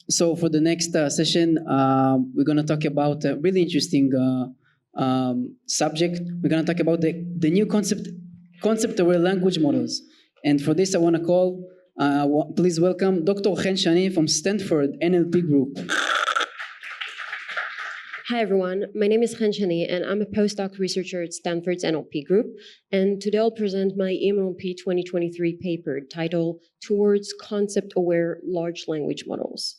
So for the next session, we're going to talk about a really interesting subject. We're going to talk about the new concept-aware language models. And for this, I want to call, please welcome Dr. Chen Shani from Stanford NLP Group. Hi everyone, my name is Chen Shani and I'm a postdoc researcher at Stanford's NLP Group. And today I'll present my AIW2024 paper titled Towards Concept-Aware Large Language Models.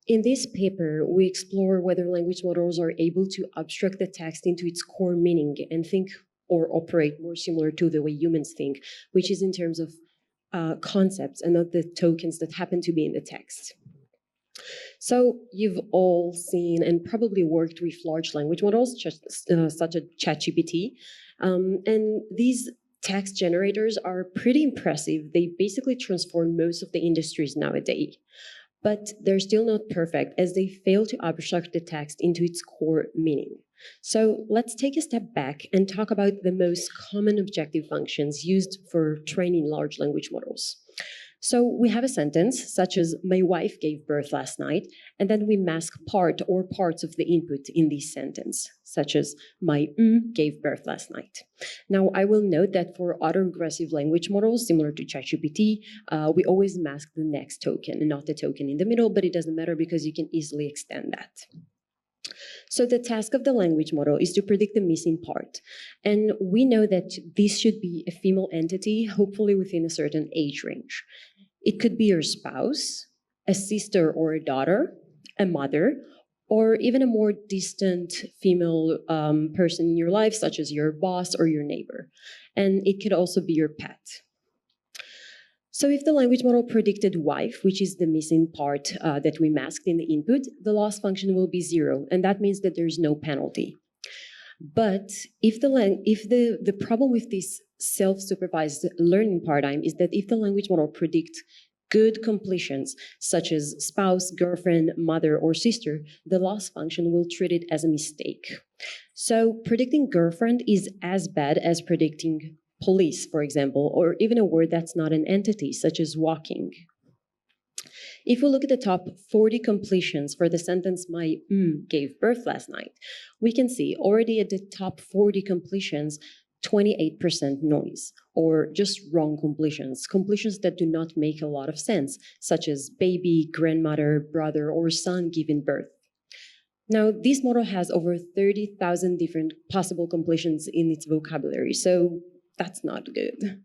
In this paper, we explore whether language models are able to abstract the text into its core meaning and think or operate more similar to the way humans think, which is in terms of concepts and not the tokens that happen to be in the text. So you've all seen and probably worked with large language models, such as ChatGPT. And these text generators are pretty impressive. They basically transform most of the industries nowadays. But they're still not perfect as they fail to abstract the text into its core meaning. So let's take a step back and talk about the most common objective functions used for training large language models. So we have a sentence such as, my wife gave birth last night, and then we mask part or parts of the input in this sentence, such as, my gave birth last night. Now, I will note that for autoregressive language models, similar to ChatGPT, we always mask the next token and not the token in the middle, but it doesn't matter because you can easily extend that. So the task of the language model is to predict the missing part. And we know that this should be a female entity, hopefully within a certain age range. It could be your spouse, a sister or a daughter, a mother, or even a more distant female person in your life, such as your boss or your neighbor. And it could also be your pet. So if the language model predicted wife, which is the missing part that we masked in the input, the loss function will be 0, and that means that there's no penalty. But if the problem with this self-supervised learning paradigm is that if the language model predicts good completions, such as spouse, girlfriend, mother, or sister, the loss function will treat it as a mistake. So predicting girlfriend is as bad as predicting police, for example, or even a word that's not an entity, such as walking. If we look at the top 40 completions for the sentence, my gave birth last night, we can see already at the top 40 completions, 28% noise, or just wrong completions that do not make a lot of sense, such as baby, grandmother, brother, or son giving birth. Now, this model has over 30,000 different possible completions in its vocabulary, so that's not good.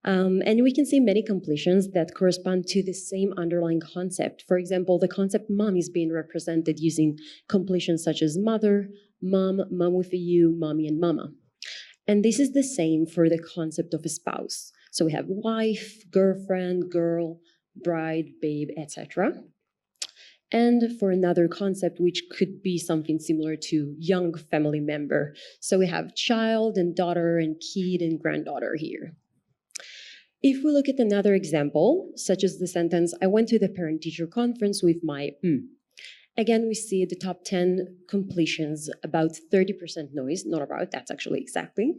And we can see many completions that correspond to the same underlying concept. For example, the concept mom is being represented using completions such as mother, mom, mom with a U, mommy, and mama. And this is the same for the concept of a spouse. So we have wife, girlfriend, girl, bride, babe, etc. And for another concept, which could be something similar to young family member. So we have child and daughter and kid and granddaughter here. If we look at another example, such as the sentence, I went to the parent-teacher conference with my Again, we see the top 10 completions, about 30% noise, not about, that's actually exactly.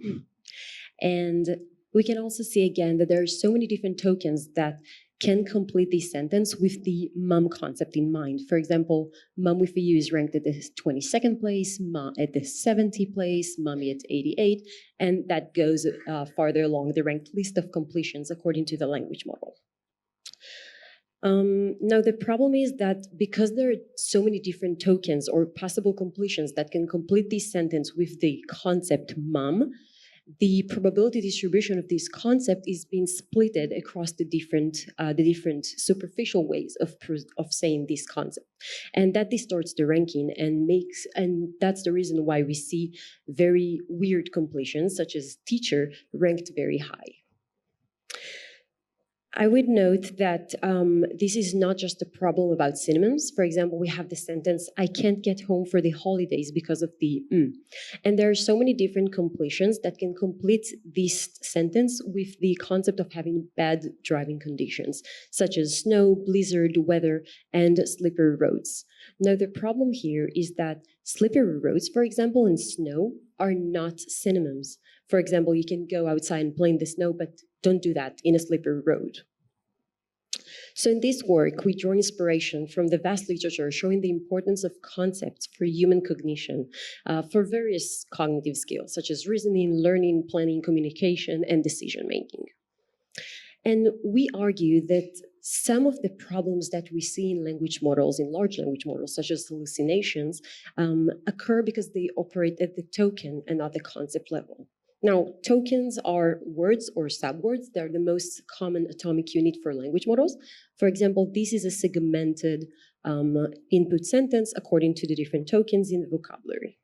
And we can also see again that there are so many different tokens that can complete this sentence with the mom concept in mind. For example, mom with a U is ranked at the 22nd place, mom at the 70th place, mommy at 88, and that goes farther along the ranked list of completions according to the language model. Now, the problem is that because there are so many different tokens or possible completions that can complete this sentence with the concept mom, the probability distribution of this concept is being splitted across the different superficial ways of saying this concept, and that distorts the ranking and that's the reason why we see very weird completions such as teacher ranked very high. I would note that this is not just a problem about synonyms. For example, we have the sentence, I can't get home for the holidays because of the And there are so many different completions that can complete this sentence with the concept of having bad driving conditions, such as snow, blizzard, weather, and slippery roads. Now, the problem here is that slippery roads, for example, and snow are not synonyms. For example, you can go outside and play in the snow, but don't do that in a slippery road. So in this work, we draw inspiration from the vast literature showing the importance of concepts for human cognition for various cognitive skills, such as reasoning, learning, planning, communication, and decision-making. And we argue that some of the problems that we see in language models, in large language models, such as hallucinations, occur because they operate at the token and not the concept level. Now, tokens are words or subwords. They're the most common atomic unit for language models. For example, this is a segmented input sentence according to the different tokens in the vocabulary.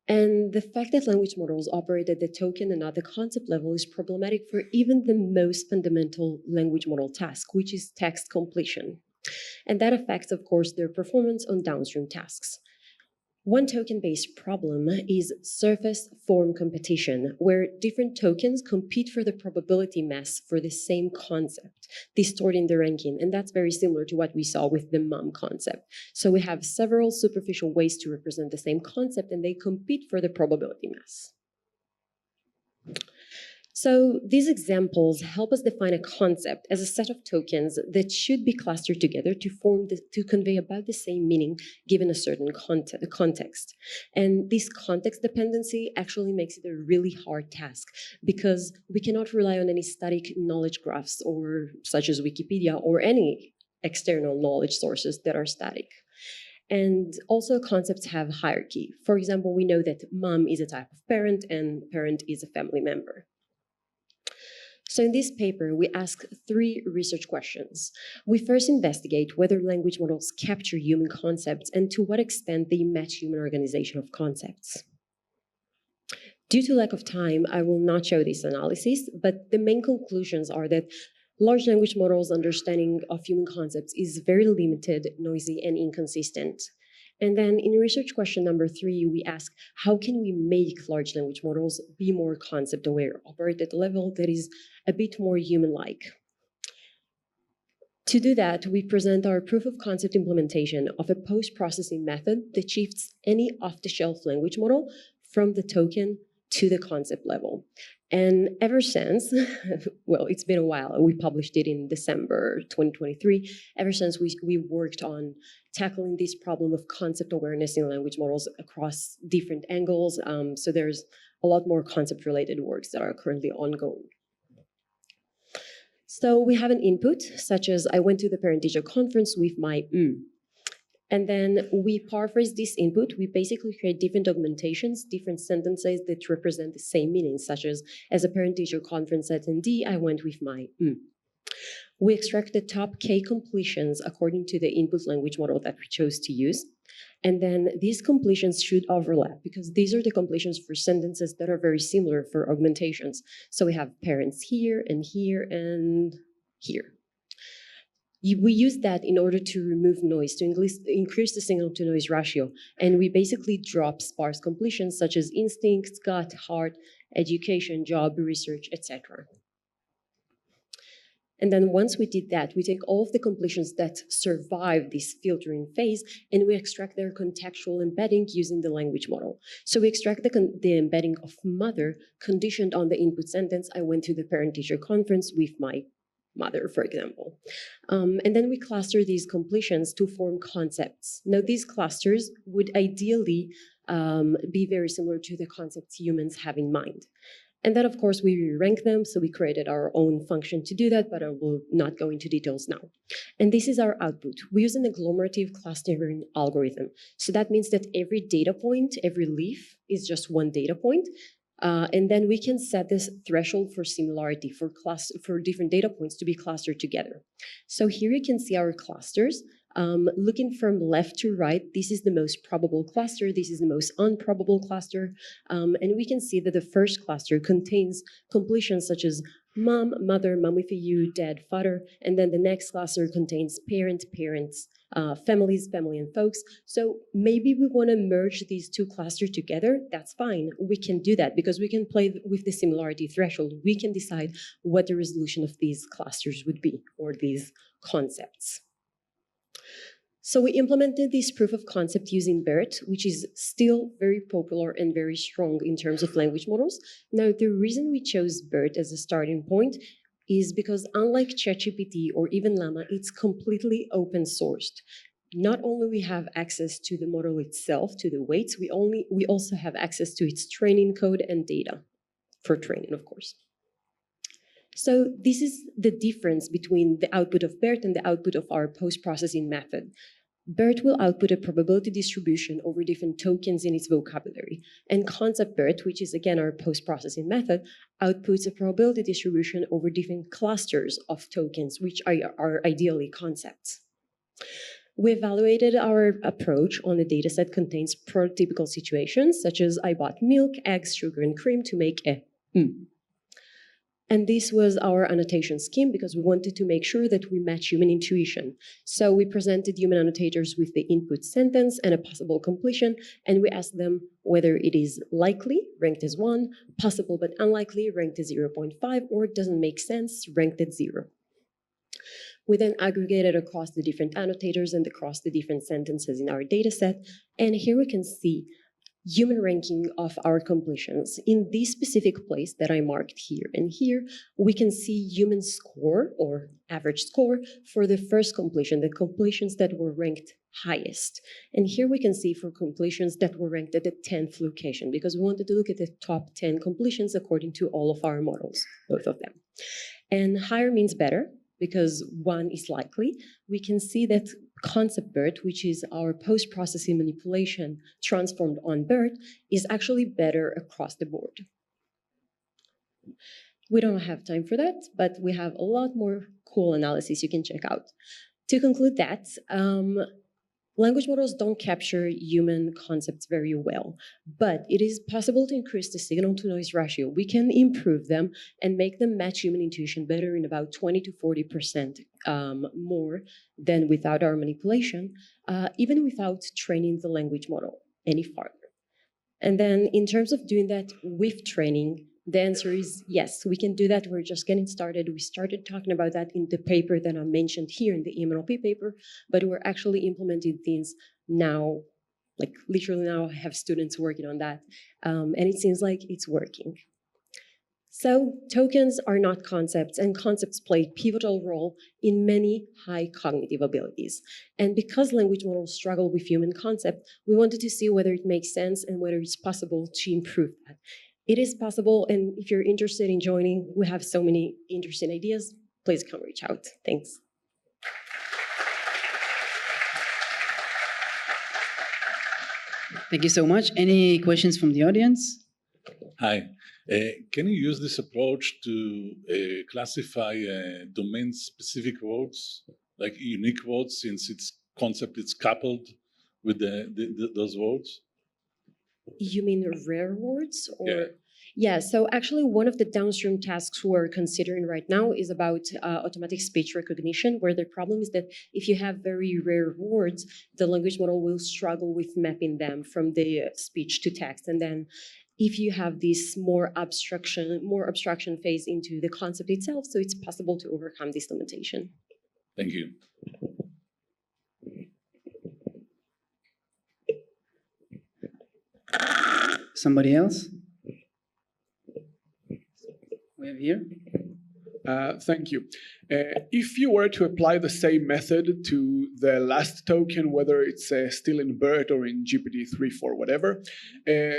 And the fact that language models operate at the token and not the concept level is problematic for even the most fundamental language model task, which is text completion. And that affects, of course, their performance on downstream tasks. One token-based problem is surface form competition, where different tokens compete for the probability mass for the same concept, distorting the ranking. And that's very similar to what we saw with the mom concept. So we have several superficial ways to represent the same concept, and they compete for the probability mass. So these examples help us define a concept as a set of tokens that should be clustered together to convey about the same meaning given a certain context. And this context dependency actually makes it a really hard task because we cannot rely on any static knowledge graphs or such as Wikipedia or any external knowledge sources that are static. And also concepts have hierarchy. For example, we know that mom is a type of parent and parent is a family member. So in this paper, we ask 3 research questions. We first investigate whether language models capture human concepts and to what extent they match human organization of concepts. Due to lack of time, I will not show this analysis, but the main conclusions are that large language models' understanding of human concepts is very limited, noisy, and inconsistent. And then in research question number 3, we ask, how can we make large language models be more concept aware, operate at a level that is a bit more human-like? To do that, we present our proof of concept implementation of a post-processing method that shifts any off-the-shelf language model from the token to the concept level. And ever since, well, it's been a while, we published it in December 2023. Ever since we worked on tackling this problem of concept awareness in language models across different angles. So there's a lot more concept-related works that are currently ongoing. So we have an input, such as I went to the parent-teacher conference with my And then we paraphrase this input. We basically create different augmentations, different sentences that represent the same meaning, such as a parent-teacher conference attendee, I went with my We extract the top K completions according to the input language model that we chose to use. And then these completions should overlap because these are the completions for sentences that are very similar for augmentations. So we have parents here and here and here. We use that in order to remove noise, to increase the signal-to-noise ratio. And we basically drop sparse completions such as instincts, gut, heart, education, job, research, etc. And then once we did that, we take all of the completions that survive this filtering phase and we extract their contextual embedding using the language model. So we extract the embedding of mother conditioned on the input sentence, I went to the parent-teacher conference with my mother, for example. And then we cluster these completions to form concepts. Now, these clusters would ideally be very similar to the concepts humans have in mind. And then, of course, we rank them, so we created our own function to do that, but I will not go into details now. And this is our output. We use an agglomerative clustering algorithm. So that means that every data point, every leaf is just one data point. And then we can set this threshold for similarity for different data points to be clustered together. So here you can see our clusters. Looking from left to right, this is the most probable cluster, this is the most improbable cluster, and we can see that the first cluster contains completions such as mom, mother, mom with a U, dad, father, and then the next cluster contains parent, parents, families, family, and folks. So maybe we want to merge these two clusters together. That's fine. We can do that because we can play with the similarity threshold. We can decide what the resolution of these clusters would be, or these concepts. So we implemented this proof of concept using BERT, which is still very popular and very strong in terms of language models. Now, the reason we chose BERT as a starting point is because unlike ChatGPT or even Llama, it's completely open sourced. Not only we have access to the model itself, to the weights, we also have access to its training code and data for training, of course. So this is the difference between the output of BERT and the output of our post-processing method. BERT will output a probability distribution over different tokens in its vocabulary. And concept BERT, which is again our post-processing method, outputs a probability distribution over different clusters of tokens, which are ideally concepts. We evaluated our approach on the dataset contains prototypical situations, such as I bought milk, eggs, sugar, and cream to make a And this was our annotation scheme because we wanted to make sure that we match human intuition. So we presented human annotators with the input sentence and a possible completion, and we asked them whether it is likely, ranked as 1, possible but unlikely, ranked as 0.5, or doesn't make sense, ranked at 0. We then aggregated across the different annotators and across the different sentences in our dataset, and here we can see human ranking of our completions. In this specific place that I marked here and here, we can see human score or average score for the first completion, the completions that were ranked highest. And here we can see for completions that were ranked at the 10th location, because we wanted to look at the top 10 completions according to all of our models, both of them. And higher means better, because 1 is likely. We can see that concept BERT, which is our post-processing manipulation transformed on BERT, is actually better across the board. We don't have time for that, but we have a lot more cool analysis you can check out. To conclude that, language models don't capture human concepts very well, but it is possible to increase the signal-to-noise ratio. We can improve them and make them match human intuition better in about 20 to 40% more than without our manipulation, even without training the language model any farther. And then in terms of doing that with training, the answer is yes, we can do that. We're just getting started. We started talking about that in the paper that I mentioned here in the EMNLP paper, but we're actually implementing things now, like literally now I have students working on that, and it seems like it's working. So tokens are not concepts, and concepts play a pivotal role in many high cognitive abilities. And because language models struggle with human concept, we wanted to see whether it makes sense and whether it's possible to improve that. It is possible, and if you're interested in joining, we have so many interesting ideas. Please come reach out. Thanks. Thank you so much. Any questions from the audience? Hi. Can you use this approach to classify domain-specific words, like unique words, since its concept is coupled with those words? You mean rare words? Or? Yeah. Yeah, so actually one of the downstream tasks we're considering right now is about automatic speech recognition, where the problem is that if you have very rare words, the language model will struggle with mapping them from the speech to text. And then if you have this more abstraction phase into the concept itself, so it's possible to overcome this limitation. Thank you. Somebody else? We have here. Thank you. If you were to apply the same method to the last token, whether it's still in BERT or in GPT-3, whatever,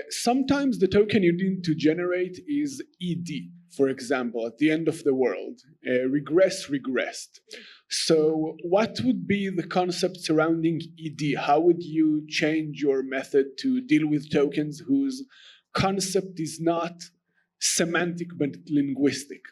sometimes the token you need to generate is ED, for example, at the end of the world, regressed. So what would be the concept surrounding ED? How would you change your method to deal with tokens whose concept is not semantic but linguistic?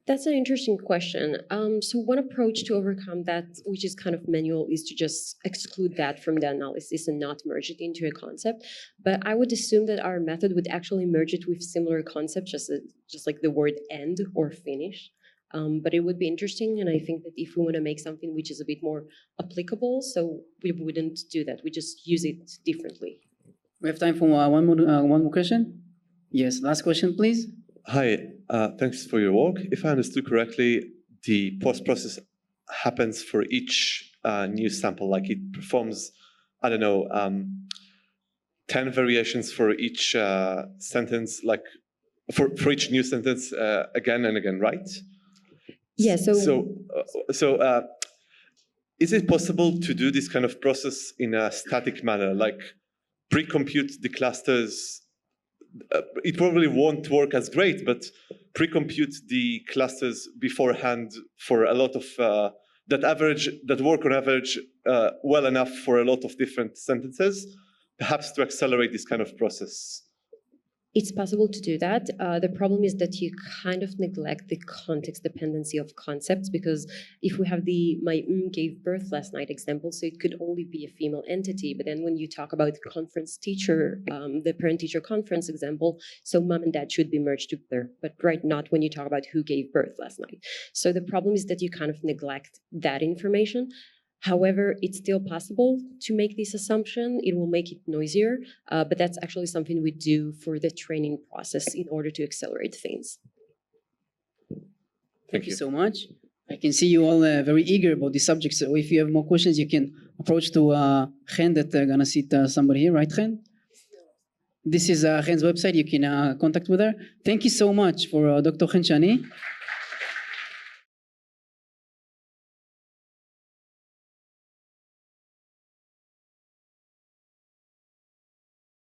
That's an interesting question. So one approach to overcome that, which is kind of manual, is to just exclude that from the analysis and not merge it into a concept. But I would assume that our method would actually merge it with similar concepts, just like the word end or finish. But it would be interesting, and I think that if we want to make something which is a bit more applicable, so we wouldn't do that. We just use it differently. We have time for one more question. Yes, last question, please. Hi, thanks for your work. If I understood correctly, the post-process happens for each new sample, like it performs, I don't know, 10 variations for each sentence, like for each new sentence again and again, right? Yeah, Is it possible to do this kind of process in a static manner, like pre-compute the clusters? It probably won't work as great, but pre-compute the clusters beforehand for a lot of that work on average well enough for a lot of different sentences, perhaps to accelerate this kind of process. it's possible to do that. The problem is that you kind of neglect the context dependency of concepts, because if we have the my gave birth last night example, so it could only be a female entity. But then when you talk about the conference teacher, the parent-teacher conference example, so mom and dad should be merged together, but not when you talk about who gave birth last night. So the problem is that you kind of neglect that information. However, it's still possible to make this assumption. It will make it noisier, but that's actually something we do for the training process in order to accelerate things. Thank you so much. I can see you all very eager about the subject. So if you have more questions, you can approach to Chen that gonna sit somebody here, right, Chen? This is Chen's website. You can contact with her. Thank you so much for Dr. Chen Shani.